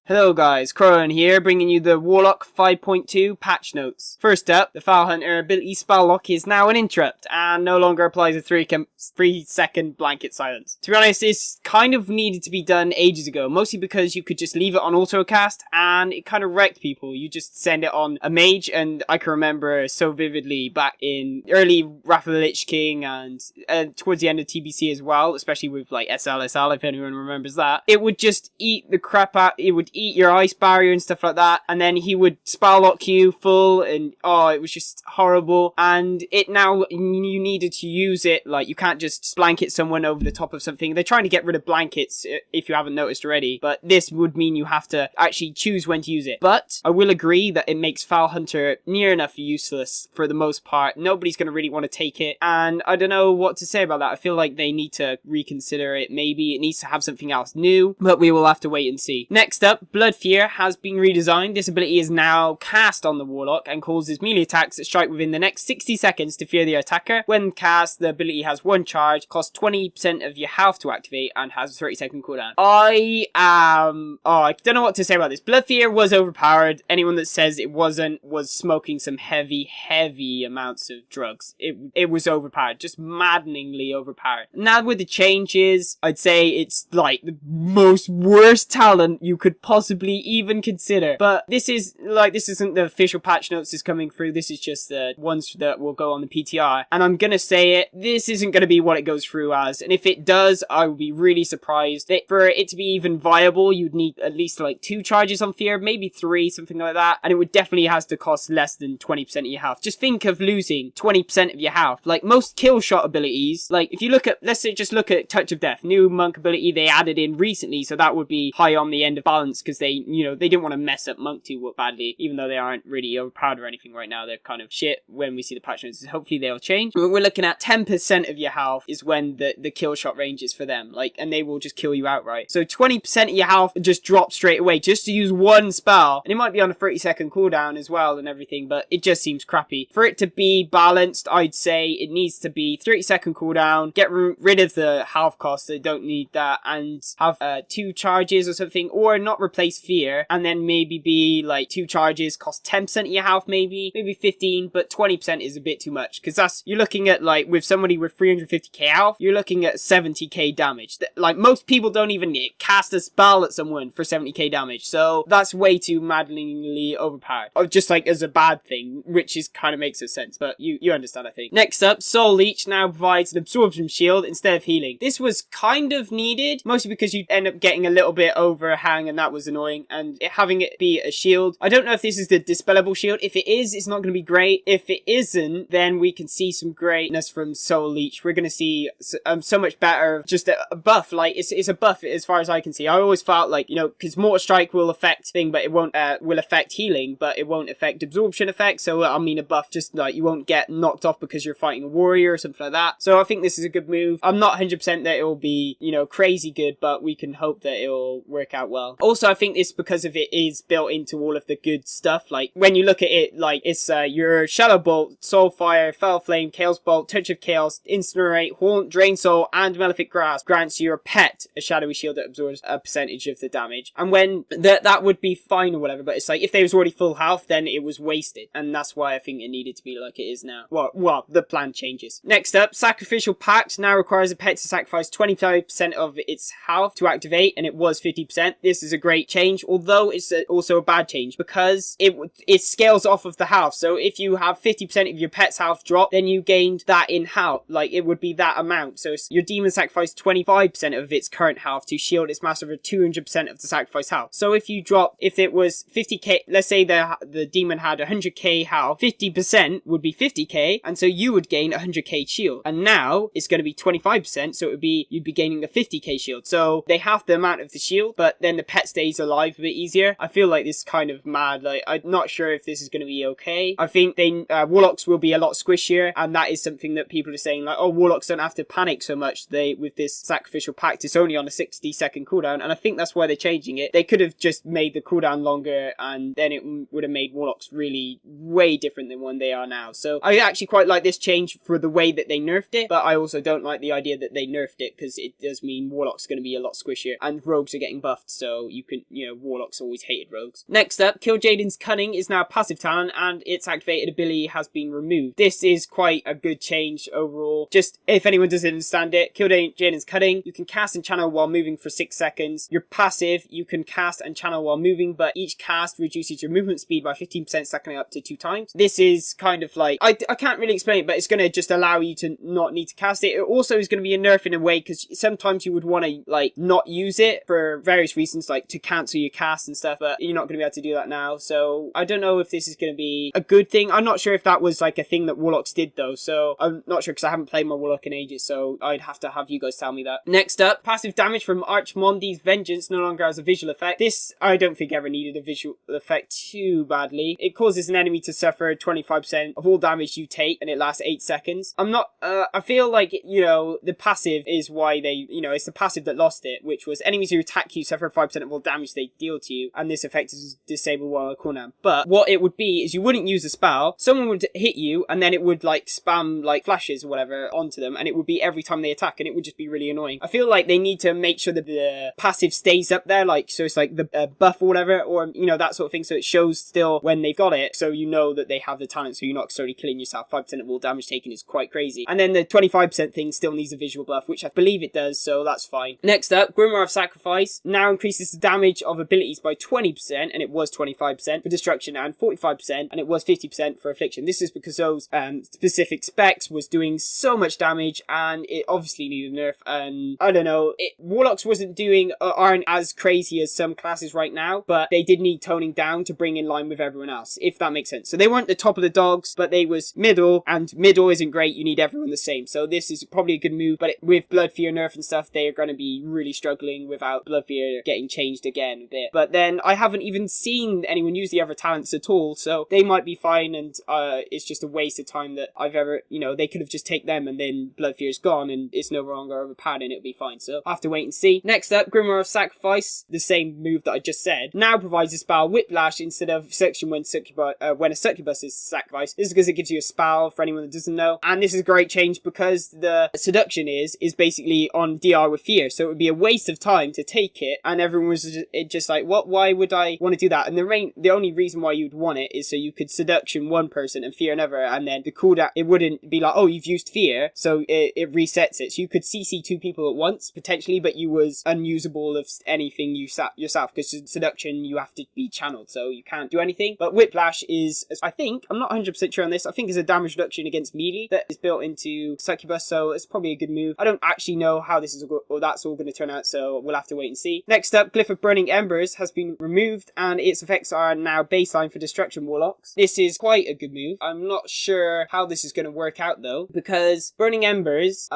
Hello guys, Crowan here, bringing you the Warlock 5.2 patch notes. First up, the Foul Hunter ability Spell Lock is now an interrupt, and no longer applies a 3-second blanket silence. To be honest, this kind of needed to be done ages ago, mostly because you could just leave it on autocast, and it kind of wrecked people. You just send it on a mage, and I can remember so vividly back in early Wrath of the Lich King, and towards the end of TBC as well, especially with like SLSL, if anyone remembers that. It would just eat the crap out, it would eat your ice barrier and stuff like that, and then he would spell lock you full, and oh, it was just horrible. And it now, you needed to use it, like you can't just blanket someone over the top of something. They're trying to get rid of blankets, if you haven't noticed already, but this would mean you have to actually choose when to use it. But I will agree that it makes Foul Hunter near enough useless for the most part. Nobody's going to really want to take it, and I don't know what to say about that. I feel like they need to reconsider it. Maybe it needs to have something else new, but we will have to wait and see. Next up, Blood Fear has been redesigned. This ability is now cast on the Warlock and causes melee attacks that strike within the next 60 seconds to fear the attacker. When cast, the ability has one charge, costs 20% of your health to activate, and has a 30-second cooldown. I don't know what to say about this. Blood Fear was overpowered. Anyone that says it wasn't was smoking some heavy amounts of drugs. It was overpowered, just maddeningly overpowered. Now with the changes, I'd say it's like the most worst talent you could possibly even consider. But this isn't the official patch notes is coming through. This is just the ones that will go on the PTR. And I'm gonna say it, this isn't gonna be what it goes through as. And if it does, I will be really surprised. For it to be even viable, you'd need at least like 2 charges on Fear, maybe 3, something like that. And it would definitely has to cost less than 20% of your health. Just think of losing 20% of your health. Like most kill shot abilities, like if you look at, let's say just look at Touch of Death, new monk ability they added in recently, so that would be high on the end of balance because they didn't want to mess up monk too badly, even though they aren't really overpowered or anything right now. They're kind of shit when we see the patch notes. Hopefully they'll change. We're looking at 10% of your health is when the kill shot range is for them, like, and they will just kill you outright. So 20% of your health just drops straight away just to use one spell, and it might be on a 30-second cooldown as well and everything, but it just seems crappy. For it to be balanced, I'd say it needs to be 30-second cooldown, get rid of the health cost, they don't need that, and have 2 charges or something, or not replace Fear, and then maybe be like 2 charges, cost 10% of your health, maybe 15, but 20% is a bit too much, because you're looking at, like, with somebody with 350k health, you're looking at 70k damage. Like, most people don't even cast a spell at someone for 70k damage, so that's way too maddeningly overpowered. Or just like as a bad thing, which is kind of makes no sense, but you understand, I think. Next up, Soul Leech now provides an absorption shield instead of healing. This was kind of needed, mostly because you'd end up getting a little bit overhang, and that was annoying, and having it be a shield. I don't know if this is the dispellable shield. If it is, it's not going to be great. If it isn't, then we can see some greatness from Soul Leech. We're going to see so much better, just a buff. Like, it's a buff as far as I can see. I always felt like, because Mortar Strike will affect thing, but it won't, will affect healing, but it won't affect absorption effect. So, I mean, a buff, just like, you won't get knocked off because you're fighting a warrior or something like that. So I think this is a good move. I'm not 100% that it will be, crazy good, but we can hope that it will work out well. Also, I think it's because of it is built into all of the good stuff. Like, when you look at it, like, it's your Shadow Bolt, Soul Fire, Fell Flame, Chaos Bolt, Touch of Chaos, Incinerate, Haunt, Drain Soul, and Malefic Grasp grants your pet a shadowy shield that absorbs a percentage of the damage. And when that would be fine or whatever, but it's like, if they was already full health, then it was wasted. And that's why I think it needed to be like it is now. Well, the plan changes. Next up, Sacrificial Pact now requires a pet to sacrifice 25% of its health to activate, and it was 50%. This is a great change, although it's also a bad change, because it scales off of the health. So if you have 50% of your pet's health drop, then you gained that in health. Like, it would be that amount. So your demon sacrificed 25% of its current health to shield its master over 200% of the sacrifice health. So if it was 50k, let's say the demon had 100k health, 50% would be 50k, and so you would gain 100k shield. And now it's going to be 25%, so you'd be gaining a 50k shield. So they have the amount of the shield, but then the pet stays alive a bit easier. I feel like this is kind of mad. Like, I'm not sure if this is going to be okay. I think Warlocks will be a lot squishier, and that is something that people are saying, like, oh, Warlocks don't have to panic so much. With this Sacrificial Pact, it's only on a 60-second cooldown, and I think that's why they're changing it. They could have just made the cooldown longer, and then it would have made Warlocks really way different than one they are now. So I actually quite like this change for the way that they nerfed it, but I also don't like the idea that they nerfed it, because it does mean Warlock's going to be a lot squishier, and Rogues are getting buffed, so Warlocks always hated rogues. Next up, Kiljaeden's Cunning is now a passive talent, and its activated ability has been removed. This is quite a good change overall. Just, if anyone doesn't understand it, Kiljaeden's Cunning, you can cast and channel while moving for 6 seconds. Your passive, you can cast and channel while moving, but each cast reduces your movement speed by 15%, stacking up to 2 times. This is kind of like, I can't really explain it, but it's going to just allow you to not need to cast it. It also is going to be a nerf in a way, because sometimes you would want to, like, not use it for various reasons, like to cancel your cast and stuff, but you're not going to be able to do that now. So I don't know if this is going to be a good thing. I'm not sure if that was like a thing that Warlocks did though, so I'm not sure, because I haven't played my Warlock in ages, so I'd have to have you guys tell me that. Next up, passive damage from Archmondi's Vengeance no longer has a visual effect. This I don't think ever needed a visual effect too badly. It causes an enemy to suffer 25% of all damage you take, and it lasts 8 seconds. I feel like, the passive is why they, it's the passive that lost it, which was enemies who attack you suffer 5% of all damage they deal to you, and this effect is disabled while on cooldown. But what it would be is you wouldn't use a spell, someone would hit you, and then it would like spam like flashes or whatever onto them, and it would be every time they attack, and it would just be really annoying. I feel like they need to make sure that the passive stays up there, like, so it's like the buff or whatever, or, that sort of thing, so it shows still when they've got it, so you know that they have the talent, so you're not necessarily killing yourself. 5% of all damage taken is quite crazy. And then the 25% thing still needs a visual buff, which I believe it does, so that's fine. Next up, Grimmar of Sacrifice now increases the damage of abilities by 20%, and it was 25% for destruction, and 45%, and it was 50% for affliction. This is because those specific specs was doing so much damage, and it obviously needed a nerf, and I don't know, Warlocks aren't as crazy as some classes right now, but they did need toning down to bring in line with everyone else, if that makes sense. So they weren't the top of the dogs, but they was middle, and middle isn't great, you need everyone the same. So this is probably a good move, but with Blood Fear nerf and stuff, they are going to be really struggling without Blood Fear getting changed again a bit. But then I haven't even seen anyone use the other talents at all, so they might be fine, and it's just a waste of time that I've ever, they could have just taken them, and then Blood Fear's gone, and it's no longer overpowered, and it'll be fine. So I'll have to wait and see. Next up, Grimmar of Sacrifice, the same move that I just said, now provides a spell Whiplash instead of Seduction when a succubus is sacrificed. This is because it gives you a spell for anyone that doesn't know, and this is a great change because the Seduction is basically on DR with Fear, so it would be a waste of time to take it, and everyone was just like, what? Why would I want to do that? And the only reason why you'd want it is so you could Seduction one person and Fear another, and then the cooldown, it wouldn't be like, oh, you've used Fear, so it resets it. So you could CC 2 people at once, potentially, but you was unusable of anything yourself, because Seduction, you have to be channeled, so you can't do anything. But Whiplash is, I think, I'm not 100% sure on this, I think it's a damage reduction against melee that is built into Succubus, so it's probably a good move. I don't actually know how this is that's all going to turn out, so we'll have to wait and see. Next up, Clifford Burning Embers has been removed, and its effects are now baseline for Destruction Warlocks. This is quite a good move. I'm not sure how this is going to work out though, because Burning Embers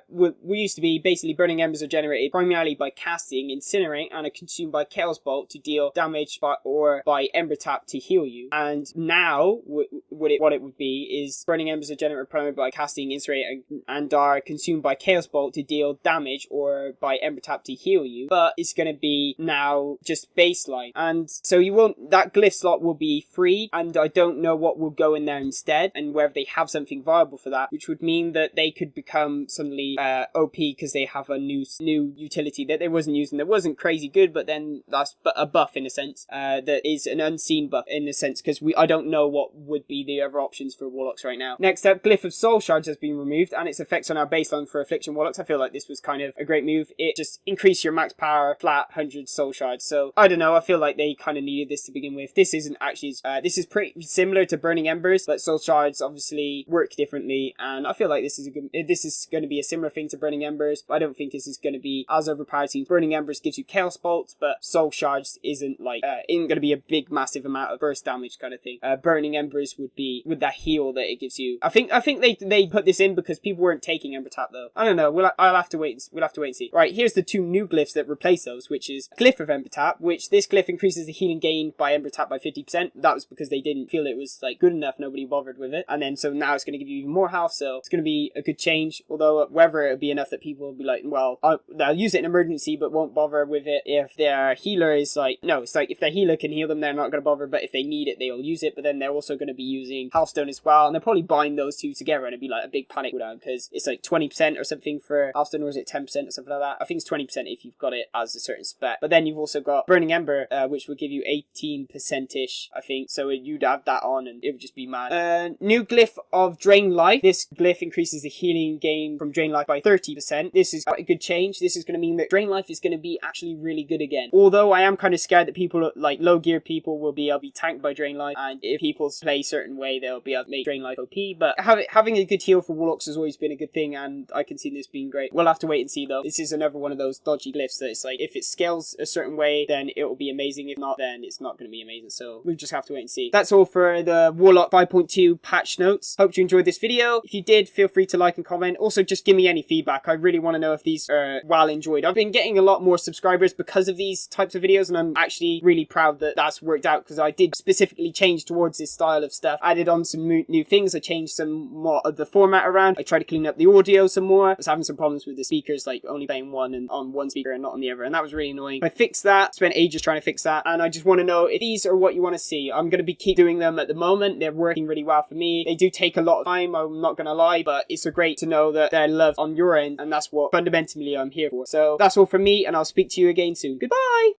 we used to be basically Burning Embers are generated primarily by casting, Incinerate, and are consumed by Chaos Bolt to deal damage or by Ember Tap to heal you. And now what it would be is Burning Embers are generated primarily by casting, Incinerate, and are consumed by Chaos Bolt to deal damage or by Ember Tap to heal you. But it's going to be now just baseline, and so that glyph slot will be freed, and I don't know what will go in there instead, and whether they have something viable for that, which would mean that they could become suddenly OP because they have a new utility that they wasn't using, that wasn't crazy good, but then that's a buff in a sense, that is an unseen buff in a sense, because I don't know what would be the other options for Warlocks right now. Next up, Glyph of Soul Shards has been removed, and its effects are now baseline for Affliction Warlocks. I feel like this was kind of a great move. It just increased your max power flat 100 Soul Shards, so I don't know, I feel like they kind of needed this to begin with. This isn't actually, this is pretty similar to Burning Embers, but Soul Shards obviously work differently, and I feel like this is going to be a similar thing to Burning Embers, but I don't think this is going to be as overpowered. Burning Embers gives you Chaos Bolts, but Soul Shards isn't going to be a big massive amount of burst damage kind of thing. Burning Embers would be with that heal that it gives you. I think they put this in because people weren't taking Ember Tap though. I don't know. We'll have to wait and see. Right, here's the 2 new glyphs that replace those, which is Glyph of Ember Tap, which this glyph increases the healing gain by Ember Tap by 50%. That was because they didn't feel it was good enough. Nobody bothered with it, and then so now it's going to give you even more health. So it's going to be a good change. Although whether it'll be enough that people will be like, well, they'll use it in emergency, but won't bother with it if their healer is if their healer can heal them, they're not going to bother. But if they need it, they'll use it. But then they're also going to be using Healthstone as well, and they'll probably bind those 2 together, and it'd be like a big panic cooldown because it's 20% or something for Healthstone, or is it 10% or something like that? I think it's 20% if you've got it as a certain spec. But then you've also got Burning Ember, which will give you 18%-ish, I think. So you'd have that on and it would just be mad. New Glyph of Drain Life. This glyph increases the healing gain from Drain Life by 30%. This is quite a good change. This is going to mean that Drain Life is going to be actually really good again. Although I am kind of scared that people, like low gear people, will be able to be tanked by Drain Life, and if people play a certain way, they'll be able to make Drain Life OP. But having a good heal for Warlocks has always been a good thing, and I can see this being great. We'll have to wait and see though. This is another one of those dodgy glyphs that it's like, if it scales a certain way, then it will be amazing. If not, then it's not going to be amazing. So we'll just have to wait and see. That's all for the Warlock 5.2 patch notes. Hope you enjoyed this video. If you did, feel free to like and comment. Also, just give me any feedback. I really want to know if these are well enjoyed. I've been getting a lot more subscribers because of these types of videos, and I'm actually really proud that that's worked out, because I did specifically change towards this style of stuff. Added on some new things. I changed some more of the format around. I tried to clean up the audio some more. I was having some problems with the speakers, like only playing one and on one speaker and not on the other, and that was really annoying. I fixed that. Spent ages trying to fix that, and I just want to know if these are what you want to see. I'm going to keep doing them at the moment. They're working really well for me. They do take a lot of time, I'm not going to lie, but it's great to know that they're loved on your end, and that's what fundamentally I'm here for. So that's all from me, and I'll speak to you again soon. Goodbye!